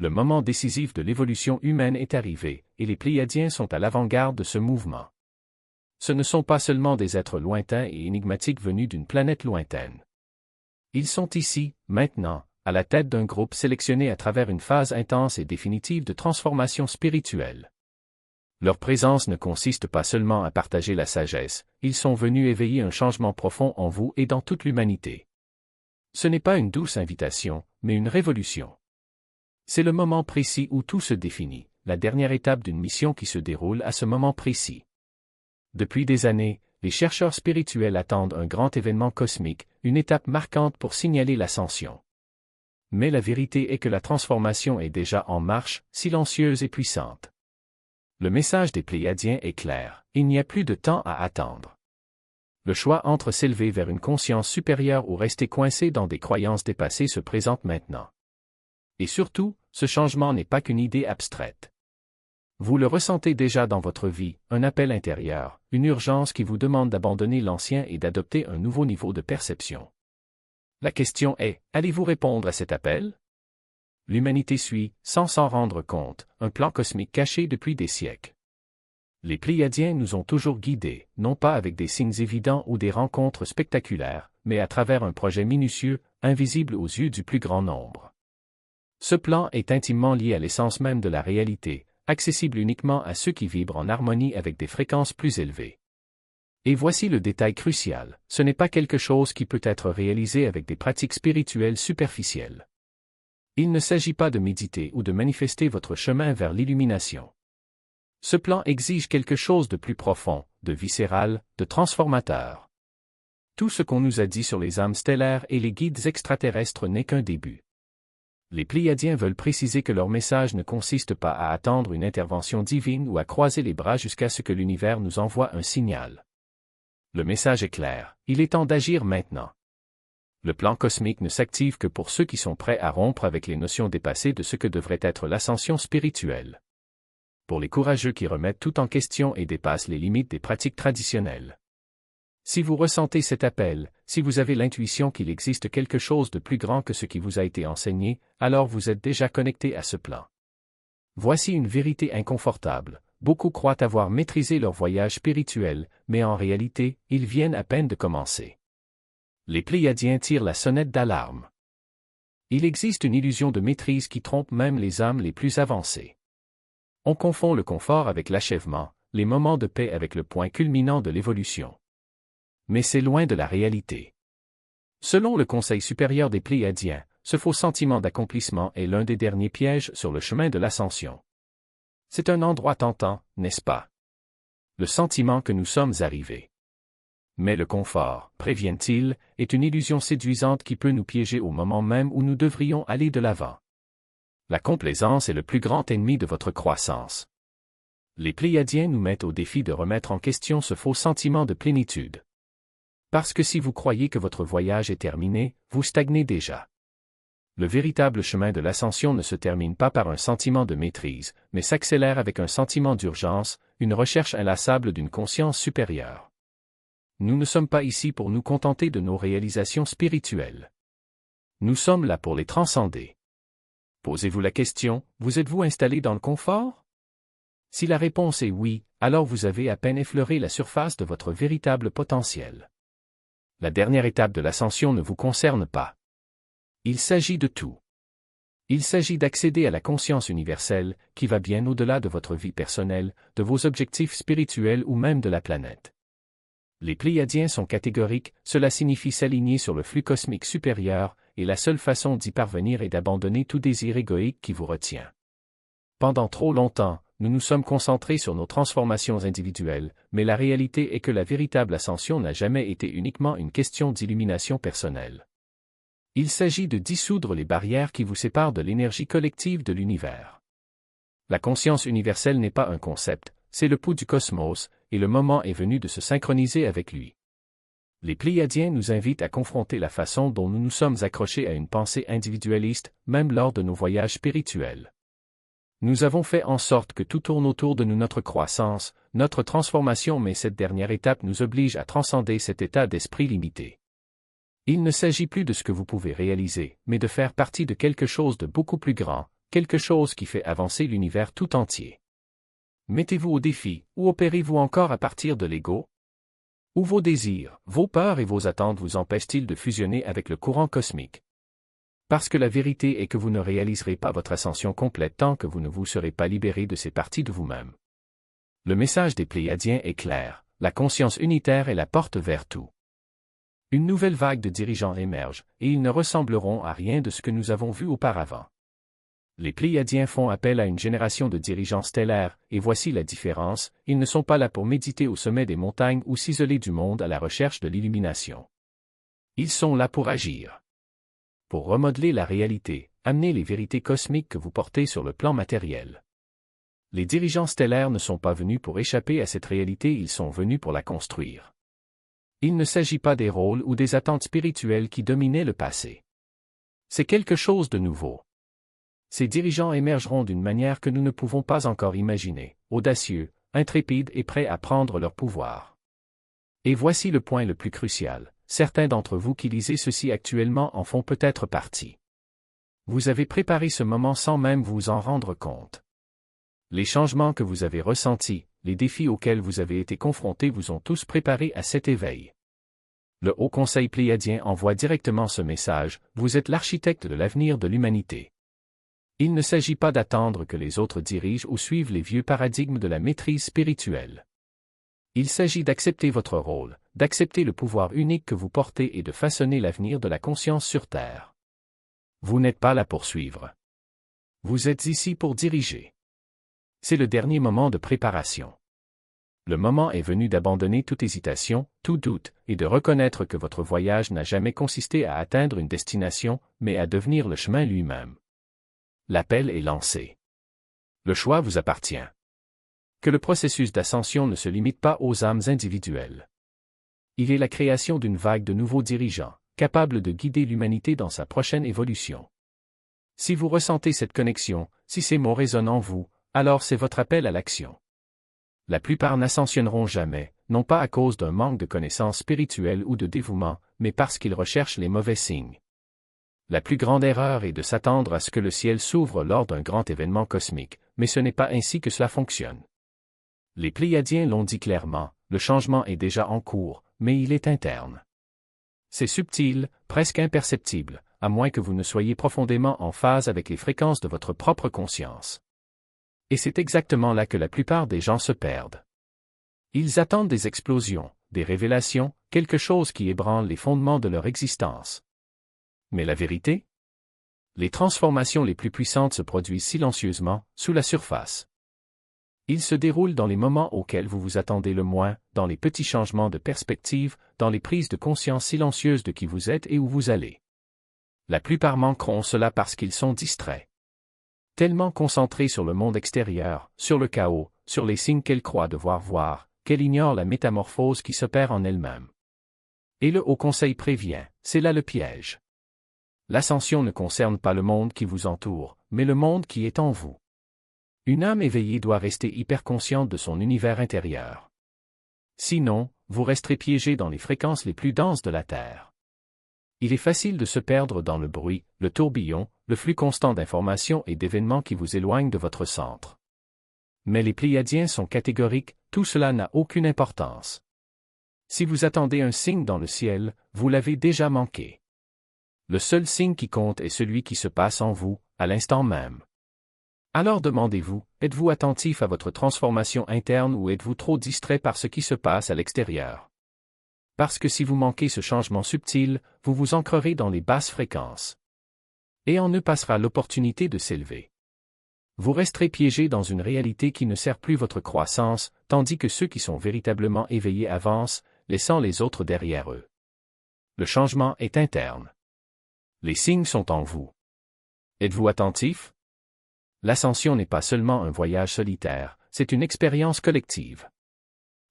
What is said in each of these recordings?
Le moment décisif de l'évolution humaine est arrivé, et les Pléiadiens sont à l'avant-garde de ce mouvement. Ce ne sont pas seulement des êtres lointains et énigmatiques venus d'une planète lointaine. Ils sont ici, maintenant, à la tête d'un groupe sélectionné à travers une phase intense et définitive de transformation spirituelle. Leur présence ne consiste pas seulement à partager la sagesse, ils sont venus éveiller un changement profond en vous et dans toute l'humanité. Ce n'est pas une douce invitation, mais une révolution. C'est le moment précis où tout se définit, la dernière étape d'une mission qui se déroule à ce moment précis. Depuis des années, les chercheurs spirituels attendent un grand événement cosmique, une étape marquante pour signaler l'ascension. Mais la vérité est que la transformation est déjà en marche, silencieuse et puissante. Le message des Pléiadiens est clair, il n'y a plus de temps à attendre. Le choix entre s'élever vers une conscience supérieure ou rester coincé dans des croyances dépassées se présente maintenant. Et surtout, ce changement n'est pas qu'une idée abstraite. Vous le ressentez déjà dans votre vie, un appel intérieur, une urgence qui vous demande d'abandonner l'ancien et d'adopter un nouveau niveau de perception. La question est, allez-vous répondre à cet appel? L'humanité suit, sans s'en rendre compte, un plan cosmique caché depuis des siècles. Les Pléiadiens nous ont toujours guidés, non pas avec des signes évidents ou des rencontres spectaculaires, mais à travers un projet minutieux, invisible aux yeux du plus grand nombre. Ce plan est intimement lié à l'essence même de la réalité, accessible uniquement à ceux qui vibrent en harmonie avec des fréquences plus élevées. Et voici le détail crucial, ce n'est pas quelque chose qui peut être réalisé avec des pratiques spirituelles superficielles. Il ne s'agit pas de méditer ou de manifester votre chemin vers l'illumination. Ce plan exige quelque chose de plus profond, de viscéral, de transformateur. Tout ce qu'on nous a dit sur les âmes stellaires et les guides extraterrestres n'est qu'un début. Les Pléiadiens veulent préciser que leur message ne consiste pas à attendre une intervention divine ou à croiser les bras jusqu'à ce que l'univers nous envoie un signal. Le message est clair, il est temps d'agir maintenant. Le plan cosmique ne s'active que pour ceux qui sont prêts à rompre avec les notions dépassées de ce que devrait être l'ascension spirituelle. Pour les courageux qui remettent tout en question et dépassent les limites des pratiques traditionnelles. Si vous ressentez cet appel, si vous avez l'intuition qu'il existe quelque chose de plus grand que ce qui vous a été enseigné, alors vous êtes déjà connecté à ce plan. Voici une vérité inconfortable. Beaucoup croient avoir maîtrisé leur voyage spirituel, mais en réalité, ils viennent à peine de commencer. Les Pléiadiens tirent la sonnette d'alarme. Il existe une illusion de maîtrise qui trompe même les âmes les plus avancées. On confond le confort avec l'achèvement, les moments de paix avec le point culminant de l'évolution. Mais c'est loin de la réalité. Selon le Conseil supérieur des Pléiadiens, ce faux sentiment d'accomplissement est l'un des derniers pièges sur le chemin de l'ascension. C'est un endroit tentant, n'est-ce pas? Le sentiment que nous sommes arrivés. Mais le confort, préviennent-ils, est une illusion séduisante qui peut nous piéger au moment même où nous devrions aller de l'avant. La complaisance est le plus grand ennemi de votre croissance. Les Pléiadiens nous mettent au défi de remettre en question ce faux sentiment de plénitude. Parce que si vous croyez que votre voyage est terminé, vous stagnez déjà. Le véritable chemin de l'ascension ne se termine pas par un sentiment de maîtrise, mais s'accélère avec un sentiment d'urgence, une recherche inlassable d'une conscience supérieure. Nous ne sommes pas ici pour nous contenter de nos réalisations spirituelles. Nous sommes là pour les transcender. Posez-vous la question, vous êtes-vous installé dans le confort? Si la réponse est oui, alors vous avez à peine effleuré la surface de votre véritable potentiel. La dernière étape de l'ascension ne vous concerne pas. Il s'agit de tout. Il s'agit d'accéder à la conscience universelle, qui va bien au-delà de votre vie personnelle, de vos objectifs spirituels ou même de la planète. Les Pléiadiens sont catégoriques, cela signifie s'aligner sur le flux cosmique supérieur, et la seule façon d'y parvenir est d'abandonner tout désir égoïque qui vous retient. Pendant trop longtemps, nous nous sommes concentrés sur nos transformations individuelles, mais la réalité est que la véritable ascension n'a jamais été uniquement une question d'illumination personnelle. Il s'agit de dissoudre les barrières qui vous séparent de l'énergie collective de l'univers. La conscience universelle n'est pas un concept, c'est le pouls du cosmos, et le moment est venu de se synchroniser avec lui. Les Pléiadiens nous invitent à confronter la façon dont nous nous sommes accrochés à une pensée individualiste, même lors de nos voyages spirituels. Nous avons fait en sorte que tout tourne autour de nous, notre croissance, notre transformation, mais cette dernière étape nous oblige à transcender cet état d'esprit limité. Il ne s'agit plus de ce que vous pouvez réaliser, mais de faire partie de quelque chose de beaucoup plus grand, quelque chose qui fait avancer l'univers tout entier. Mettez-vous au défi, ou opérez-vous encore à partir de l'ego? Ou vos désirs, vos peurs et vos attentes vous empêchent-ils de fusionner avec le courant cosmique? Parce que la vérité est que vous ne réaliserez pas votre ascension complète tant que vous ne vous serez pas libéré de ces parties de vous-même. Le message des Pléiadiens est clair, la conscience unitaire est la porte vers tout. Une nouvelle vague de dirigeants émerge, et ils ne ressembleront à rien de ce que nous avons vu auparavant. Les Pléiadiens font appel à une génération de dirigeants stellaires, et voici la différence, ils ne sont pas là pour méditer au sommet des montagnes ou s'isoler du monde à la recherche de l'illumination. Ils sont là pour agir. Pour remodeler la réalité, amener les vérités cosmiques que vous portez sur le plan matériel. Les dirigeants stellaires ne sont pas venus pour échapper à cette réalité, ils sont venus pour la construire. Il ne s'agit pas des rôles ou des attentes spirituelles qui dominaient le passé. C'est quelque chose de nouveau. Ces dirigeants émergeront d'une manière que nous ne pouvons pas encore imaginer, audacieux, intrépides et prêts à prendre leur pouvoir. Et voici le point le plus crucial, certains d'entre vous qui lisez ceci actuellement en font peut-être partie. Vous avez préparé ce moment sans même vous en rendre compte. Les changements que vous avez ressentis, les défis auxquels vous avez été confrontés vous ont tous préparé à cet éveil. Le Haut Conseil pléiadien envoie directement ce message, vous êtes l'architecte de l'avenir de l'humanité. Il ne s'agit pas d'attendre que les autres dirigent ou suivent les vieux paradigmes de la maîtrise spirituelle. Il s'agit d'accepter votre rôle, d'accepter le pouvoir unique que vous portez et de façonner l'avenir de la conscience sur Terre. Vous n'êtes pas là pour suivre. Vous êtes ici pour diriger. C'est le dernier moment de préparation. Le moment est venu d'abandonner toute hésitation, tout doute, et de reconnaître que votre voyage n'a jamais consisté à atteindre une destination, mais à devenir le chemin lui-même. L'appel est lancé. Le choix vous appartient. Que le processus d'ascension ne se limite pas aux âmes individuelles. Il est la création d'une vague de nouveaux dirigeants, capables de guider l'humanité dans sa prochaine évolution. Si vous ressentez cette connexion, si ces mots résonnent en vous, alors c'est votre appel à l'action. La plupart n'ascensionneront jamais, non pas à cause d'un manque de connaissances spirituelles ou de dévouement, mais parce qu'ils recherchent les mauvais signes. La plus grande erreur est de s'attendre à ce que le ciel s'ouvre lors d'un grand événement cosmique, mais ce n'est pas ainsi que cela fonctionne. Les Pléiadiens l'ont dit clairement, le changement est déjà en cours, mais il est interne. C'est subtil, presque imperceptible, à moins que vous ne soyez profondément en phase avec les fréquences de votre propre conscience. Et c'est exactement là que la plupart des gens se perdent. Ils attendent des explosions, des révélations, quelque chose qui ébranle les fondements de leur existence. Mais la vérité? Les transformations les plus puissantes se produisent silencieusement, sous la surface. Ils se déroulent dans les moments auxquels vous vous attendez le moins, dans les petits changements de perspective, dans les prises de conscience silencieuses de qui vous êtes et où vous allez. La plupart manqueront cela parce qu'ils sont distraits. Tellement concentrés sur le monde extérieur, sur le chaos, sur les signes qu'elles croient devoir voir, qu'elles ignorent la métamorphose qui s'opère en elle-même. Et le Haut Conseil prévient, c'est là le piège. L'ascension ne concerne pas le monde qui vous entoure, mais le monde qui est en vous. Une âme éveillée doit rester hyper consciente de son univers intérieur. Sinon, vous resterez piégé dans les fréquences les plus denses de la Terre. Il est facile de se perdre dans le bruit, le tourbillon, le flux constant d'informations et d'événements qui vous éloignent de votre centre. Mais les Pléiadiens sont catégoriques, tout cela n'a aucune importance. Si vous attendez un signe dans le ciel, vous l'avez déjà manqué. Le seul signe qui compte est celui qui se passe en vous, à l'instant même. Alors demandez-vous, êtes-vous attentif à votre transformation interne ou êtes-vous trop distrait par ce qui se passe à l'extérieur? Parce que si vous manquez ce changement subtil, vous vous ancrerez dans les basses fréquences. Et en eux passera l'opportunité de s'élever. Vous resterez piégé dans une réalité qui ne sert plus votre croissance, tandis que ceux qui sont véritablement éveillés avancent, laissant les autres derrière eux. Le changement est interne. Les signes sont en vous. Êtes-vous attentif? L'ascension n'est pas seulement un voyage solitaire, c'est une expérience collective.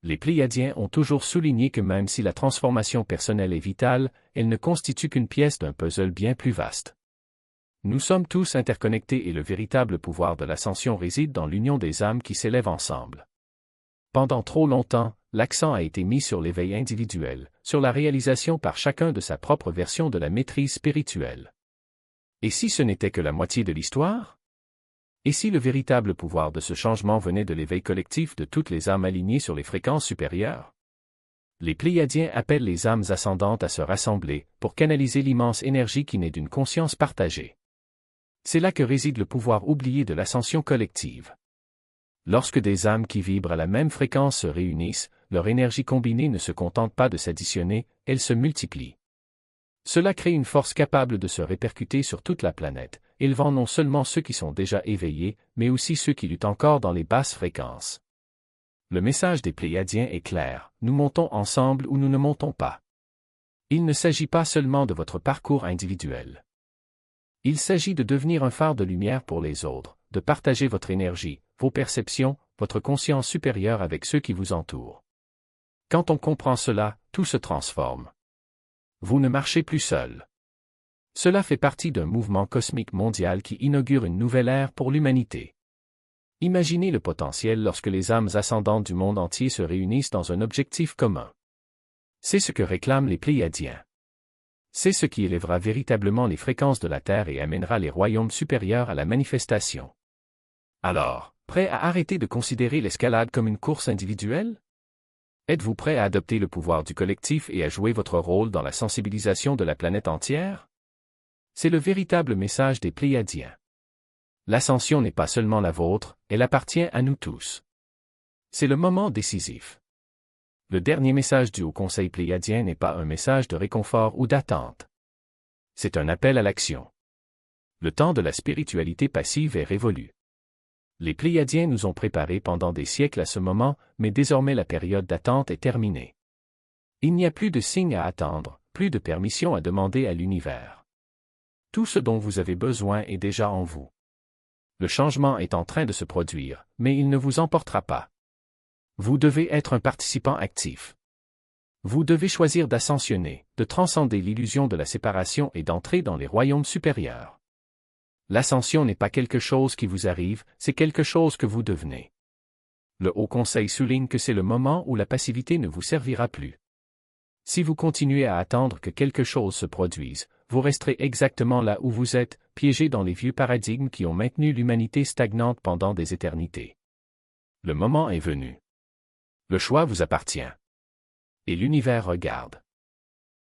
Les Pléiadiens ont toujours souligné que même si la transformation personnelle est vitale, elle ne constitue qu'une pièce d'un puzzle bien plus vaste. Nous sommes tous interconnectés et le véritable pouvoir de l'ascension réside dans l'union des âmes qui s'élèvent ensemble. Pendant trop longtemps, l'accent a été mis sur l'éveil individuel, sur la réalisation par chacun de sa propre version de la maîtrise spirituelle. Et si ce n'était que la moitié de l'histoire? Et si le véritable pouvoir de ce changement venait de l'éveil collectif de toutes les âmes alignées sur les fréquences supérieures? Les Pléiadiens appellent les âmes ascendantes à se rassembler pour canaliser l'immense énergie qui naît d'une conscience partagée. C'est là que réside le pouvoir oublié de l'ascension collective. Lorsque des âmes qui vibrent à la même fréquence se réunissent, leur énergie combinée ne se contente pas de s'additionner, elle se multiplie. Cela crée une force capable de se répercuter sur toute la planète, élevant non seulement ceux qui sont déjà éveillés, mais aussi ceux qui luttent encore dans les basses fréquences. Le message des Pléiadiens est clair, nous montons ensemble ou nous ne montons pas. Il ne s'agit pas seulement de votre parcours individuel. Il s'agit de devenir un phare de lumière pour les autres, de partager votre énergie, vos perceptions, votre conscience supérieure avec ceux qui vous entourent. Quand on comprend cela, tout se transforme. Vous ne marchez plus seul. Cela fait partie d'un mouvement cosmique mondial qui inaugure une nouvelle ère pour l'humanité. Imaginez le potentiel lorsque les âmes ascendantes du monde entier se réunissent dans un objectif commun. C'est ce que réclament les Pléiadiens. C'est ce qui élèvera véritablement les fréquences de la Terre et amènera les royaumes supérieurs à la manifestation. Alors, prêt à arrêter de considérer l'escalade comme une course individuelle? Êtes-vous prêt à adopter le pouvoir du collectif et à jouer votre rôle dans la sensibilisation de la planète entière? C'est le véritable message des Pléiadiens. L'ascension n'est pas seulement la vôtre, elle appartient à nous tous. C'est le moment décisif. Le dernier message du Haut Conseil pléiadien n'est pas un message de réconfort ou d'attente. C'est un appel à l'action. Le temps de la spiritualité passive est révolu. Les Pléiadiens nous ont préparés pendant des siècles à ce moment, mais désormais la période d'attente est terminée. Il n'y a plus de signes à attendre, plus de permission à demander à l'univers. Tout ce dont vous avez besoin est déjà en vous. Le changement est en train de se produire, mais il ne vous emportera pas. Vous devez être un participant actif. Vous devez choisir d'ascensionner, de transcender l'illusion de la séparation et d'entrer dans les royaumes supérieurs. L'ascension n'est pas quelque chose qui vous arrive, c'est quelque chose que vous devenez. Le Haut Conseil souligne que c'est le moment où la passivité ne vous servira plus. Si vous continuez à attendre que quelque chose se produise, vous resterez exactement là où vous êtes, piégé dans les vieux paradigmes qui ont maintenu l'humanité stagnante pendant des éternités. Le moment est venu. Le choix vous appartient. Et l'univers regarde.